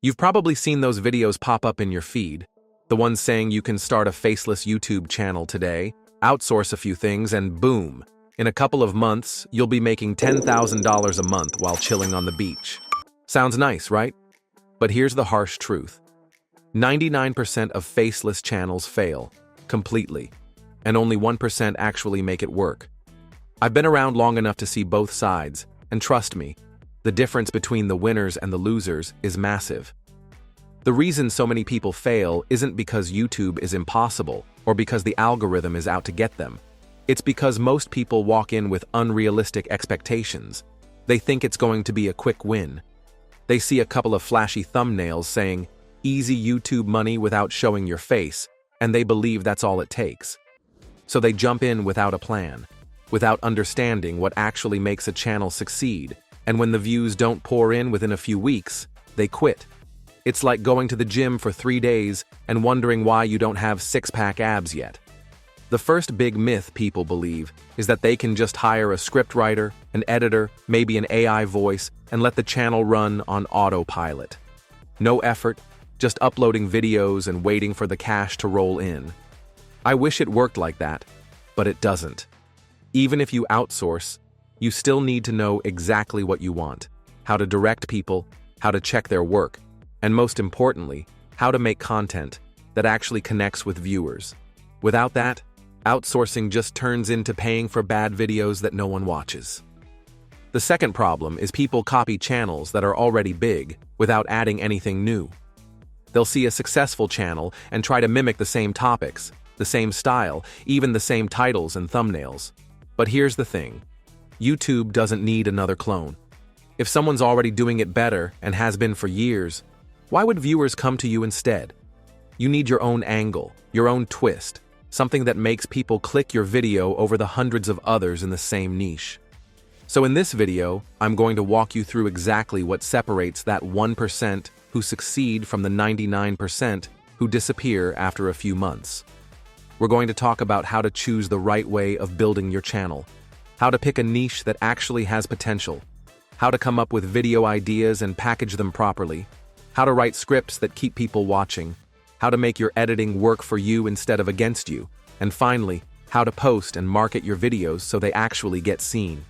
You've probably seen those videos pop up in your feed, the ones saying you can start a faceless YouTube channel today, outsource a few things, and boom, in a couple of months, you'll be making $10,000 a month while chilling on the beach. Sounds nice, right? But here's the harsh truth. 99% of faceless channels fail, completely, and only 1% actually make it work. I've been around long enough to see both sides, and trust me, the difference between the winners and the losers is massive. The reason so many people fail isn't because YouTube is impossible or because the algorithm is out to get them. It's because most people walk in with unrealistic expectations. They think it's going to be a quick win. They see a couple of flashy thumbnails saying, "Easy YouTube money without showing your face," and they believe that's all it takes. So they jump in without a plan, without understanding what actually makes a channel succeed. And when the views don't pour in within a few weeks, they quit. It's like going to the gym for 3 days and wondering why you don't have six-pack abs yet. The first big myth people believe is that they can just hire a scriptwriter, an editor, maybe an AI voice, and let the channel run on autopilot. No effort, just uploading videos and waiting for the cash to roll in. I wish it worked like that, but it doesn't. Even if you outsource, you still need to know exactly what you want, how to direct people, how to check their work, and most importantly, how to make content that actually connects with viewers. Without that, outsourcing just turns into paying for bad videos that no one watches. The second problem is people copy channels that are already big without adding anything new. They'll see a successful channel and try to mimic the same topics, the same style, even the same titles and thumbnails. But here's the thing. YouTube doesn't need another clone. If someone's already doing it better and has been for years, why would viewers come to you instead? You need your own angle, your own twist, something that makes people click your video over the hundreds of others in the same niche. So in this video, I'm going to walk you through exactly what separates that 1% who succeed from the 99% who disappear after a few months. We're going to talk about how to choose the right way of building your channel, how to pick a niche that actually has potential, how to come up with video ideas and package them properly, how to write scripts that keep people watching, how to make your editing work for you instead of against you, and finally, how to post and market your videos so they actually get seen.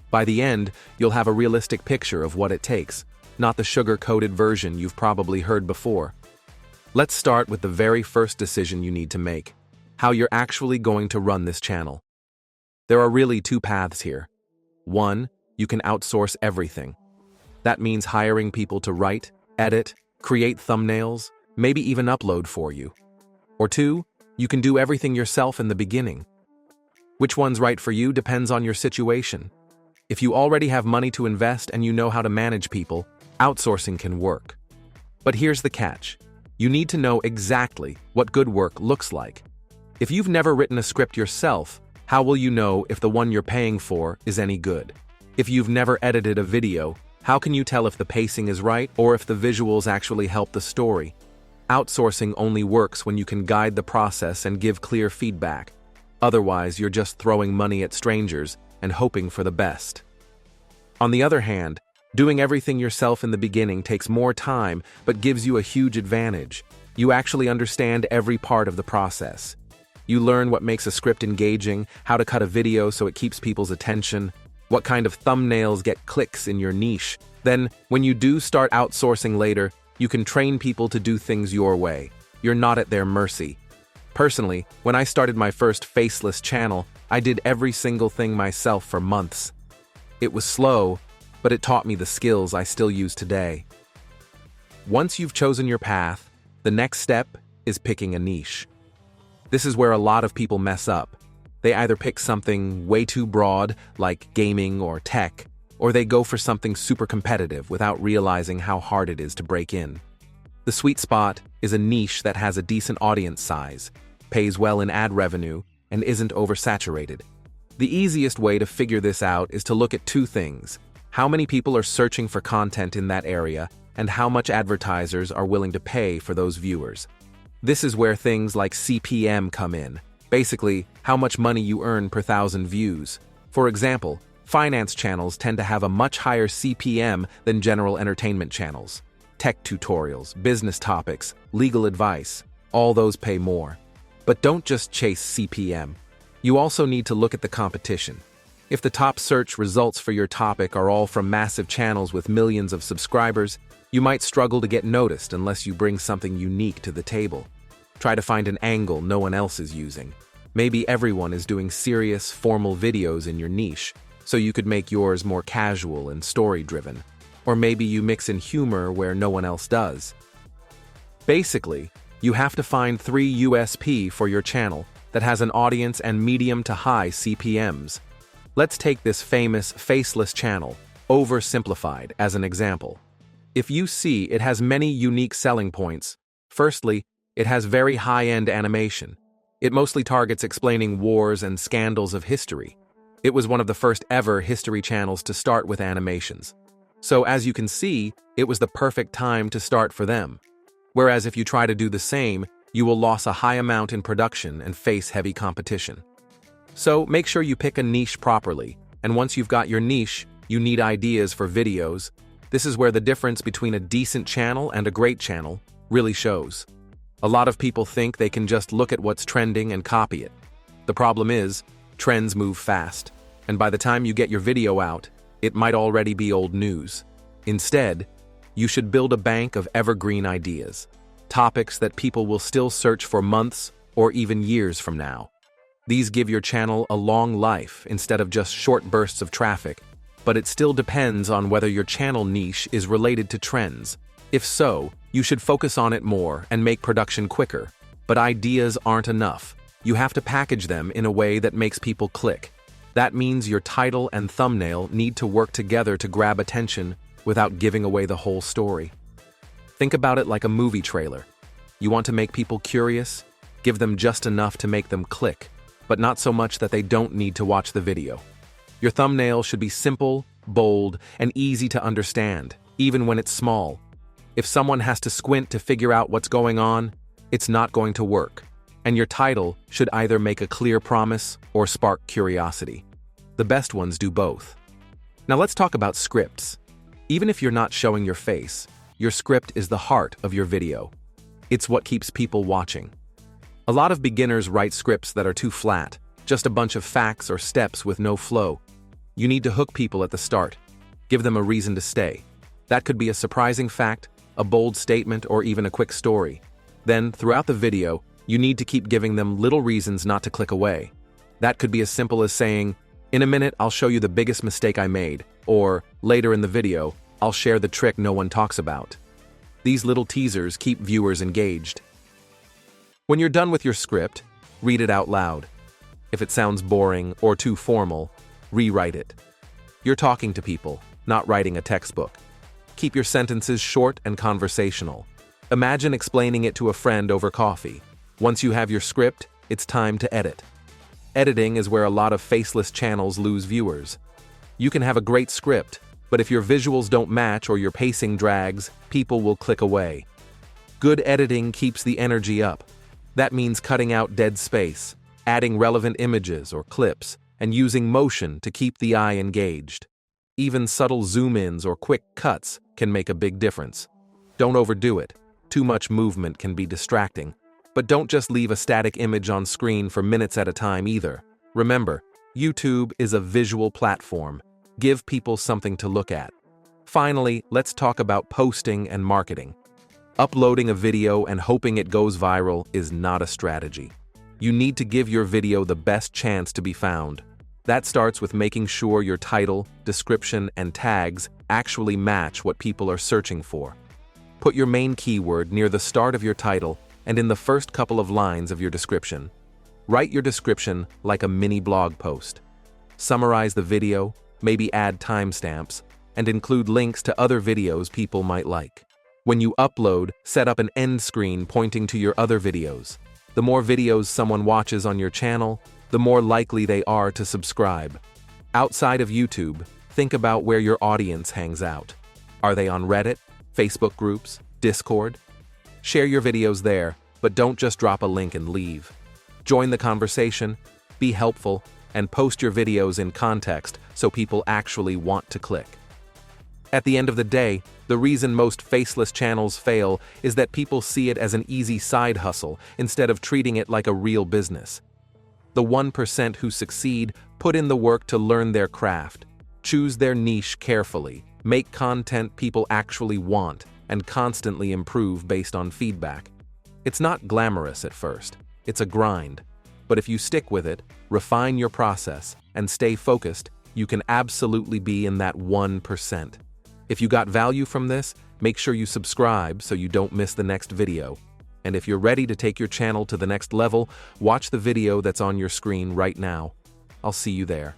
By the end, you'll have a realistic picture of what it takes, not the sugar-coated version you've probably heard before. Let's start with the very first decision you need to make, how you're actually going to run this channel. There are really two paths here. One, you can outsource everything. That means hiring people to write, edit, create thumbnails, maybe even upload for you. Or two, you can do everything yourself in the beginning. Which one's right for you depends on your situation. If you already have money to invest and you know how to manage people, outsourcing can work. But here's the catch. You need to know exactly what good work looks like. If you've never written a script yourself, how will you know if the one you're paying for is any good? If you've never edited a video, how can you tell if the pacing is right or if the visuals actually help the story? Outsourcing only works when you can guide the process and give clear feedback. Otherwise, you're just throwing money at strangers and hoping for the best. On the other hand, doing everything yourself in the beginning takes more time but gives you a huge advantage. You actually understand every part of the process. You learn what makes a script engaging, how to cut a video so it keeps people's attention, what kind of thumbnails get clicks in your niche. Then, when you do start outsourcing later, you can train people to do things your way. You're not at their mercy. Personally, when I started my first faceless channel, I did every single thing myself for months. It was slow, but it taught me the skills I still use today. Once you've chosen your path, the next step is picking a niche. This is where a lot of people mess up. They either pick something way too broad, like gaming or tech, or they go for something super competitive without realizing how hard it is to break in. The sweet spot is a niche that has a decent audience size, pays well in ad revenue, and isn't oversaturated. The easiest way to figure this out is to look at two things: how many people are searching for content in that area, and how much advertisers are willing to pay for those viewers. This is where things like CPM come in. Basically, how much money you earn per 1,000 views. For example, finance channels tend to have a much higher CPM than general entertainment channels. Tech tutorials, business topics, legal advice, all those pay more. But don't just chase CPM. You also need to look at the competition. If the top search results for your topic are all from massive channels with millions of subscribers, you might struggle to get noticed unless you bring something unique to the table. Try to find an angle no one else is using. Maybe everyone is doing serious, formal videos in your niche, so you could make yours more casual and story-driven. Or maybe you mix in humor where no one else does. Basically, you have to find 3 USP for your channel that has an audience and medium to high CPMs. Let's take this famous Faceless channel, oversimplified, as an example. If you see it has many unique selling points, firstly, it has very high-end animation. It mostly targets explaining wars and scandals of history. It was one of the first ever history channels to start with animations. So as you can see, it was the perfect time to start for them. Whereas if you try to do the same, you will lose a high amount in production and face heavy competition. So make sure you pick a niche properly, and once you've got your niche, you need ideas for videos. This is where the difference between a decent channel and a great channel really shows. A lot of people think they can just look at what's trending and copy it. The problem is, trends move fast, and by the time you get your video out, it might already be old news. Instead, you should build a bank of evergreen ideas, topics that people will still search for months or even years from now. These give your channel a long life instead of just short bursts of traffic, but it still depends on whether your channel niche is related to trends. If so, you should focus on it more and make production quicker. But ideas aren't enough. You have to package them in a way that makes people click. That means your title and thumbnail need to work together to grab attention without giving away the whole story. Think about it like a movie trailer. You want to make people curious? Give them just enough to make them click, but not so much that they don't need to watch the video. Your thumbnail should be simple, bold, and easy to understand, even when it's small. If someone has to squint to figure out what's going on, it's not going to work. And your title should either make a clear promise or spark curiosity. The best ones do both. Now let's talk about scripts. Even if you're not showing your face, your script is the heart of your video. It's what keeps people watching. A lot of beginners write scripts that are too flat, just a bunch of facts or steps with no flow. You need to hook people at the start. Give them a reason to stay. That could be a surprising fact, a bold statement, or even a quick story. Then, throughout the video, you need to keep giving them little reasons not to click away. That could be as simple as saying, "In a minute, I'll show you the biggest mistake I made," or "Later in the video, I'll share the trick no one talks about." These little teasers keep viewers engaged. When you're done with your script, read it out loud. If it sounds boring or too formal, rewrite it. You're talking to people, not writing a textbook. Keep your sentences short and conversational. Imagine explaining it to a friend over coffee. Once you have your script, it's time to edit. Editing is where a lot of faceless channels lose viewers. You can have a great script, but if your visuals don't match or your pacing drags, people will click away. Good editing keeps the energy up. That means cutting out dead space, adding relevant images or clips, and using motion to keep the eye engaged. Even subtle zoom-ins or quick cuts can make a big difference. Don't overdo it. Too much movement can be distracting. But don't just leave a static image on screen for minutes at a time either. Remember, YouTube is a visual platform. Give people something to look at. Finally, let's talk about posting and marketing. Uploading a video and hoping it goes viral is not a strategy. You need to give your video the best chance to be found. That starts with making sure your title, description, and tags actually match what people are searching for. Put your main keyword near the start of your title and in the first couple of lines of your description. Write your description like a mini blog post. Summarize the video, maybe add timestamps, and include links to other videos people might like. When you upload, set up an end screen pointing to your other videos. The more videos someone watches on your channel, the more likely they are to subscribe. Outside of YouTube, think about where your audience hangs out. Are they on Reddit, Facebook groups, Discord? Share your videos there, but don't just drop a link and leave. Join the conversation, be helpful, and post your videos in context so people actually want to click. At the end of the day, the reason most faceless channels fail is that people see it as an easy side hustle instead of treating it like a real business. The 1% who succeed put in the work to learn their craft, choose their niche carefully, make content people actually want, and constantly improve based on feedback. It's not glamorous at first, it's a grind. But if you stick with it, refine your process, and stay focused, you can absolutely be in that 1%. If you got value from this, make sure you subscribe so you don't miss the next video. And if you're ready to take your channel to the next level, watch the video that's on your screen right now. I'll see you there.